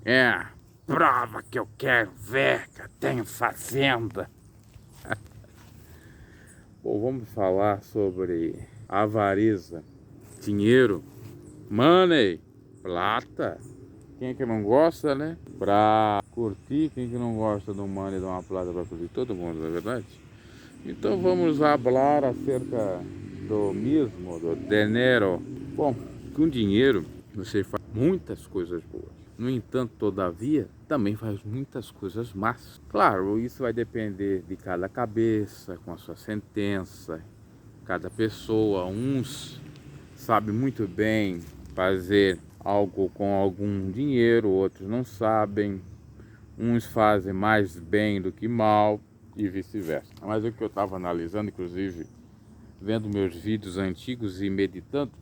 É, prova que eu quero ver que eu tenho fazenda. Bom, vamos falar sobre avareza, dinheiro, money, plata. Quem é que não gosta, né? Pra curtir, quem que não gosta do money e de uma plata pra curtir? Todo mundo, não é verdade? Então vamos falar acerca do mesmo, do dinheiro. Bom, com dinheiro você faz muitas coisas boas. No entanto, todavia, também faz muitas coisas más. Claro, isso vai depender de cada cabeça, com a sua sentença, cada pessoa. Uns sabem muito bem fazer algo com algum dinheiro, outros não sabem. Uns fazem mais bem do que mal e vice-versa. Mas o que eu estava analisando, inclusive, vendo meus vídeos antigos e meditando,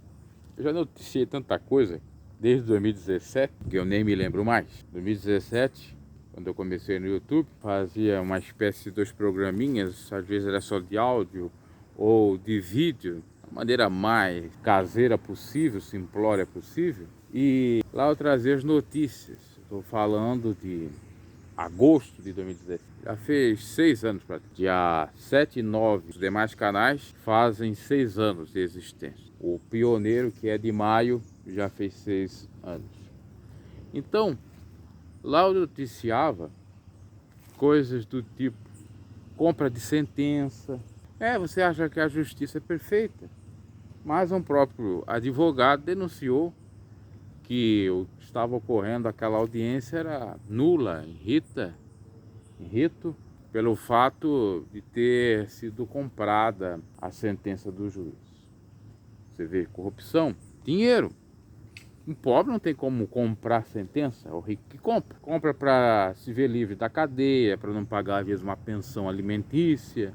eu já noticiei tanta coisa desde 2017, que eu nem me lembro mais. 2017, quando eu comecei no YouTube, fazia uma espécie de 2 programinhas, às vezes era só de áudio ou de vídeo, da maneira mais caseira possível, simplória possível. E lá eu trazia as notícias. Estou falando de agosto de 2017. Já fez 6 anos, dia 7 e 9. Os demais canais fazem 6 anos de existência. O pioneiro, que é de maio, já fez 6 anos. Então, lá eu noticiava coisas do tipo compra de sentença. Você acha que a justiça é perfeita, mas um próprio advogado denunciou que o que estava ocorrendo aquela audiência era nula, rito, pelo fato de ter sido comprada a sentença do juiz. Você vê, corrupção, dinheiro. Um pobre não tem como comprar sentença, é o rico que compra. Compra para se ver livre da cadeia, para não pagar às vezes uma pensão alimentícia,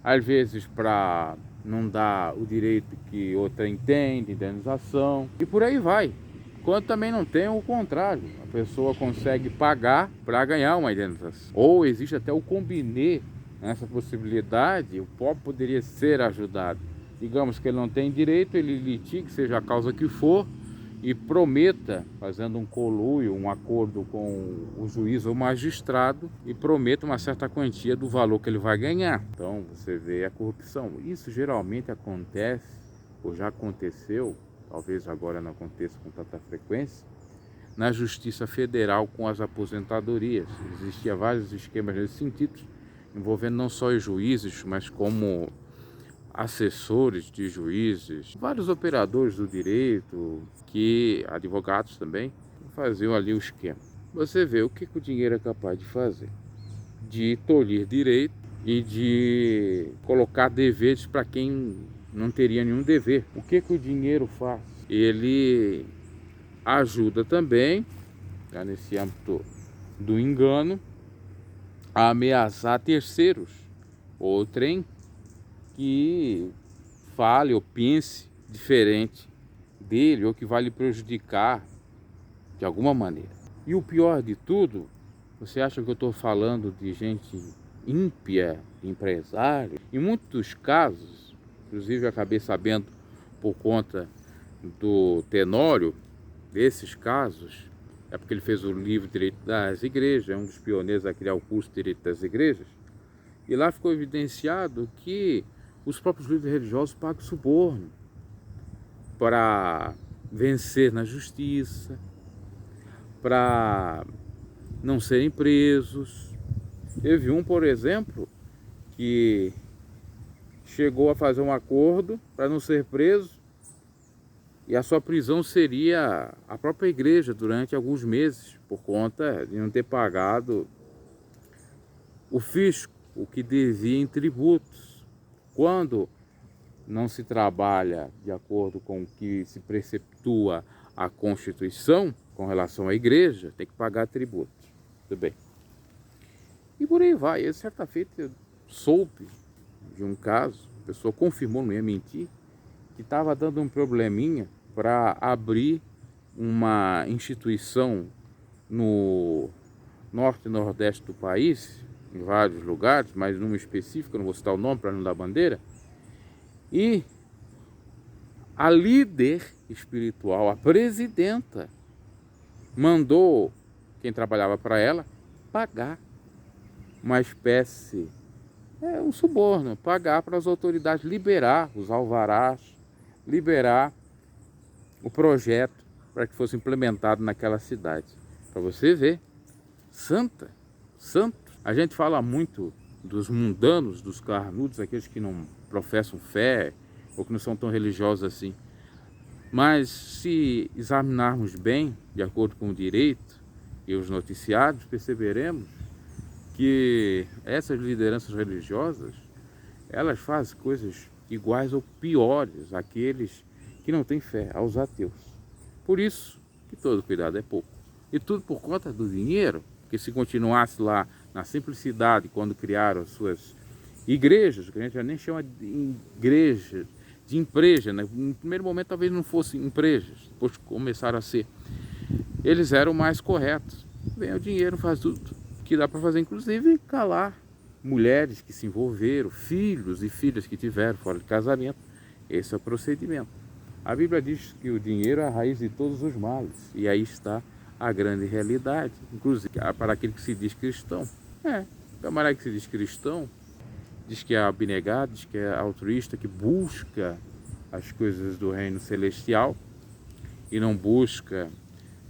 às vezes para não dar o direito que outra entende, indenização, e por aí vai. Quando também não tem o contrário, a pessoa consegue pagar para ganhar uma indenização. Ou existe até o combinê nessa possibilidade, o pobre poderia ser ajudado. Digamos que ele não tem direito, ele litigue, seja a causa que for, e prometa, fazendo um conluio, um acordo com o juiz ou magistrado, e prometa uma certa quantia do valor que ele vai ganhar. Então você vê a corrupção. Isso geralmente acontece, ou já aconteceu, talvez agora não aconteça com tanta frequência, na Justiça Federal com as aposentadorias. Existia vários esquemas nesse sentido, envolvendo não só os juízes, mas como assessores de juízes, vários operadores do direito, que advogados também, faziam ali o esquema. Você vê o que o dinheiro é capaz de fazer, de tolir direito e de colocar deveres para quem não teria nenhum dever. O que o dinheiro faz? Ele ajuda também, já nesse âmbito do engano, a ameaçar terceiros, outrem que fale ou pense diferente dele ou que vai lhe prejudicar de alguma maneira. E o pior de tudo, você acha que eu estou falando de gente ímpia, de empresário? Em muitos casos, inclusive eu acabei sabendo por conta do Tenório, desses casos, é porque ele fez o livro Direito das Igrejas, é um dos pioneiros a criar o curso de Direito das Igrejas, e lá ficou evidenciado que os próprios líderes religiosos pagam suborno para vencer na justiça, para não serem presos. Teve um, por exemplo, que chegou a fazer um acordo para não ser preso, e a sua prisão seria a própria igreja durante alguns meses, por conta de não ter pagado o fisco, o que devia em tributos. Quando não se trabalha de acordo com o que se preceptua a Constituição com relação à igreja, tem que pagar tributos. Tudo bem. E por aí vai. Eu, certa feita, eu soube de um caso, a pessoa confirmou, não ia mentir, que estava dando um probleminha para abrir uma instituição no norte e nordeste do país, em vários lugares, mas numa específica, não vou citar o nome para não dar bandeira, e a líder espiritual, a presidenta, mandou quem trabalhava para ela pagar uma espécie, um suborno, pagar para as autoridades liberar os alvarás, liberar o projeto para que fosse implementado naquela cidade. Para você ver, santo. A gente fala muito dos mundanos, dos carnudos, aqueles que não professam fé ou que não são tão religiosos assim. Mas se examinarmos bem, de acordo com o direito e os noticiários, perceberemos que essas lideranças religiosas, elas fazem coisas iguais ou piores àqueles que não têm fé, aos ateus. Por isso que todo cuidado é pouco. E tudo por conta do dinheiro, porque se continuasse lá na simplicidade, quando criaram as suas igrejas, que a gente já nem chama de igreja, de empresa, né? No primeiro momento talvez não fossem empresas, depois começaram a ser. Eles eram mais corretos. Vem o dinheiro, faz tudo que dá para fazer, inclusive calar mulheres que se envolveram, filhos e filhas que tiveram fora de casamento. Esse é o procedimento. A Bíblia diz que o dinheiro é a raiz de todos os males. E aí está a grande realidade, inclusive para aquele que se diz cristão. O camarada que se diz cristão, diz que é abnegado, diz que é altruísta, que busca as coisas do reino celestial e não busca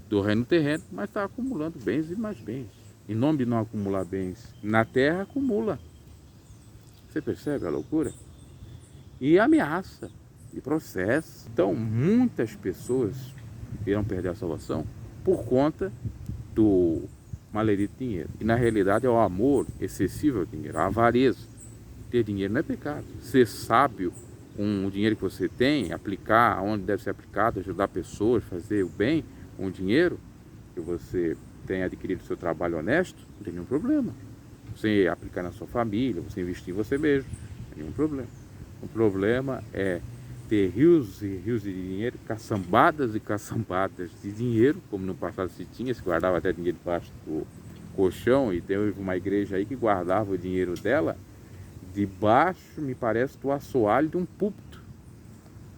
do reino terreno, mas está acumulando bens e mais bens. Em nome de não acumular bens na terra, acumula. Você percebe a loucura? E ameaça, e processa. Então, muitas pessoas irão perder a salvação por conta do maledito dinheiro. E na realidade é o amor excessivo ao dinheiro, a avareza. Ter dinheiro não é pecado. Ser sábio com o dinheiro que você tem, aplicar onde deve ser aplicado, ajudar pessoas, fazer o bem com o dinheiro que você tem adquirido do seu trabalho honesto, não tem nenhum problema. Você aplicar na sua família, você investir em você mesmo, não tem nenhum problema. O problema é ter rios e rios de dinheiro, caçambadas e caçambadas de dinheiro, como no passado se tinha, se guardava até dinheiro debaixo do colchão, e teve uma igreja aí que guardava o dinheiro dela debaixo, me parece, do assoalho de um púlpito.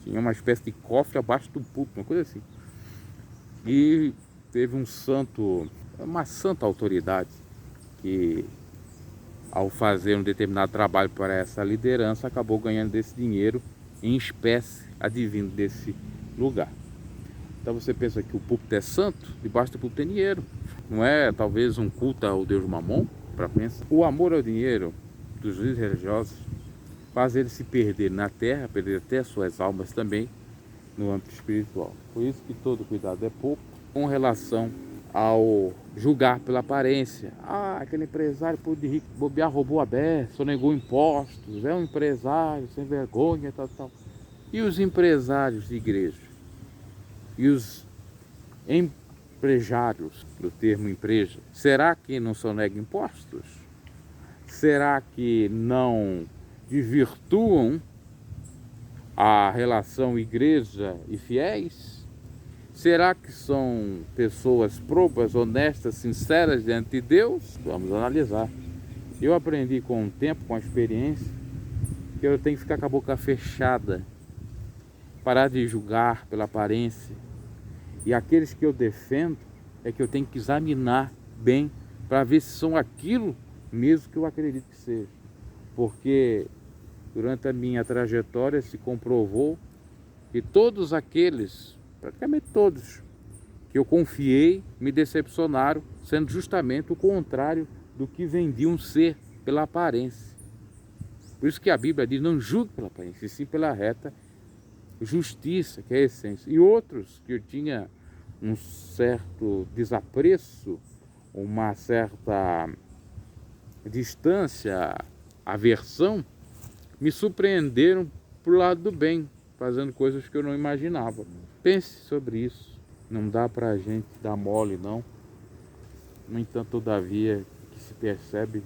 Tinha uma espécie de cofre abaixo do púlpito, uma coisa assim. E teve uma santa autoridade que, ao fazer um determinado trabalho para essa liderança, acabou ganhando desse dinheiro em espécie advindo desse lugar. Então você pensa que o púlpito é santo, debaixo do púlpito tem dinheiro. Não é talvez um culto ao Deus Mamon? Para pensar. O amor ao dinheiro dos líderes religiosos faz eles se perder na terra, perder até suas almas também no âmbito espiritual. Por isso que todo cuidado é pouco com relação ao julgar pela aparência. Aquele empresário pô de rico, bobear, roubou a beça, sonegou impostos, é um empresário sem vergonha, tal. E os empresários de igreja? E os empresários, do termo empresa, será que não sonegam impostos? Será que não desvirtuam a relação igreja e fiéis? Será que são pessoas probas, honestas, sinceras diante de Deus? Vamos analisar. Eu aprendi com o tempo, com a experiência, que eu tenho que ficar com a boca fechada, parar de julgar pela aparência. E aqueles que eu defendo é que eu tenho que examinar bem para ver se são aquilo mesmo que eu acredito que seja. Porque durante a minha trajetória se comprovou que todos aqueles, praticamente todos, que eu confiei, me decepcionaram, sendo justamente o contrário do que vendiam ser pela aparência. Por isso que a Bíblia diz, não julgue pela aparência, e sim pela reta justiça, que é a essência. E outros que eu tinha um certo desapreço, uma certa distância, aversão, me surpreenderam pro lado do bem, fazendo coisas que eu não imaginava. Pense sobre isso. Não dá pra gente dar mole, não. No entanto, todavia, que se percebe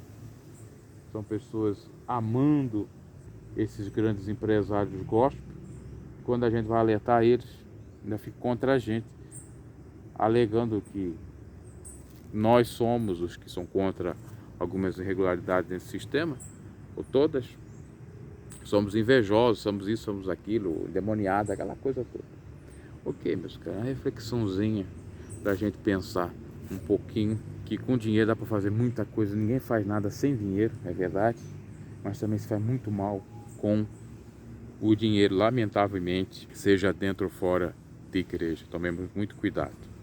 são pessoas amando esses grandes empresários gospel. Quando a gente vai alertar eles, ainda fica contra a gente, alegando que nós somos os que são contra algumas irregularidades nesse sistema, ou todas. Somos invejosos, somos isso, somos aquilo, demoniado, aquela coisa toda. Ok, meus caras, uma reflexãozinha da gente pensar um pouquinho que com dinheiro dá para fazer muita coisa. Ninguém faz nada sem dinheiro, é verdade, mas também se faz muito mal com o dinheiro, lamentavelmente, seja dentro ou fora de igreja. Tomemos muito cuidado.